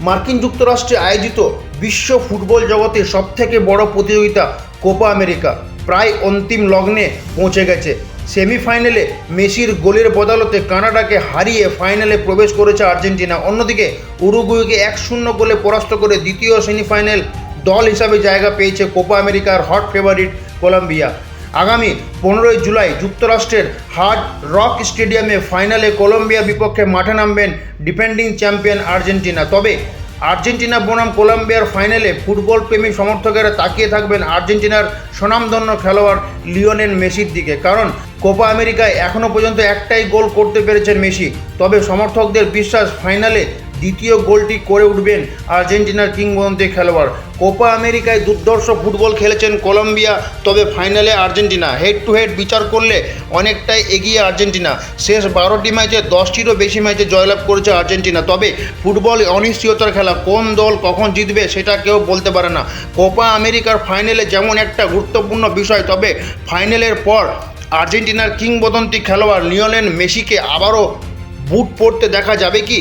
মার্কিন যুক্তরাষ্ট্রে আয়োজিত বিশ্ব ফুটবল জগতের সবথেকে বড় প্রতিযোগিতা কোপা আমেরিকা প্রায় অন্তিম লগ্নে পৌঁছে গেছে। সেমিফাইনালে মেসির গোলের বদৌলতে কানাডাকে হারিয়ে ফাইনালে প্রবেশ করেছে আর্জেন্টিনা। অন্যদিকে উরুগুয়েকে 1-0 গোলে পরাস্ত করে দ্বিতীয় সেমিফাইনাল দল হিসাবে জায়গা পেয়েছে কোপা আমেরিকার হট ফেভারিট কলম্বিয়া। আগামী 15 জুলাই যুক্তরাষ্ট্রের হার্ড রক স্টেডিয়ামে ফাইনালে কলম্বিয়ার বিপক্ষে মাঠে নামবেন ডিফেন্ডিং চ্যাম্পিয়ন আর্জেন্টিনা। তবে আর্জেন্টিনা বনাম কলম্বিয়ার ফাইনালে ফুটবল প্রেমী সমর্থকেরা তাকিয়ে থাকবেন আর্জেন্টিনার স্বনামধন্য খেলোয়াড় লিওনেল মেসির দিকে, কারণ কোপা আমেরিকায় এখনও পর্যন্ত একটাই গোল করতে পেরেছেন মেসি। তবে সমর্থকদের বিশ্বাস ফাইনালে দ্বিতীয় গোলটি করে উঠবেন আর্জেন্টিনার কিংবদন্তি খেলোয়াড়। কোপা আমেরিকায় দুর্ধর্ষ ফুটবল খেলেছেন কলম্বিয়া, তবে ফাইনালে আর্জেন্টিনা। হেড টু হেড বিচার করলে অনেকটাই এগিয়ে আর্জেন্টিনা। শেষ 12টি ম্যাচে 10টিরও বেশি ম্যাচে জয়লাভ করেছে আর্জেন্টিনা। তবে ফুটবল অনিশ্চয়তার খেলা, কোন দল কখন জিতবে সেটা কেউ বলতে পারে না। কোপা আমেরিকার ফাইনালে যেমন একটা গুরুত্বপূর্ণ বিষয়, তবে ফাইনালের পর আর্জেন্টিনার কিংবদন্তি খেলোয়াড় লিওনেল মেসিকে আবারও বুট পড়তে দেখা যাবে কি,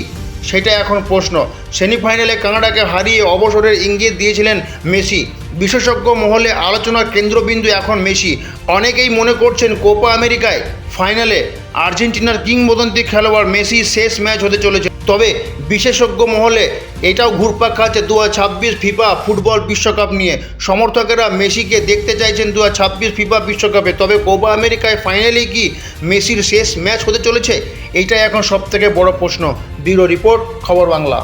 সেটা এখন প্রশ্ন। সেমিফাইনালে কানাডাকে হারিয়ে অবসরের ইঙ্গিত দিয়েছিলেন মেসি। বিশেষজ্ঞ মহলে আলোচনার কেন্দ্রবিন্দু এখন মেসি। অনেকেই মনে করছেন কোপা আমেরিকায় ফাইনালে আর্জেন্টিনার কিংবদন্তি খেলোয়াড় মেসি শেষ ম্যাচ হতে চলেছে। তবে বিশেষজ্ঞ মহলে এটাও ঘুরপাক খাচ্ছে 2026 ফিফা ফুটবল বিশ্বকাপ নিয়ে। সমর্থকেরা মেসিকে দেখতে চাইছেন 2026 ফিফা বিশ্বকাপে। তবে কোপা আমেরিকায় ফাইনালেই কি মেসির শেষ ম্যাচ হতে চলেছে, এইটাই এখন সবথেকে বড় প্রশ্ন। ব্যুরো রিপোর্ট, খবর বাংলা।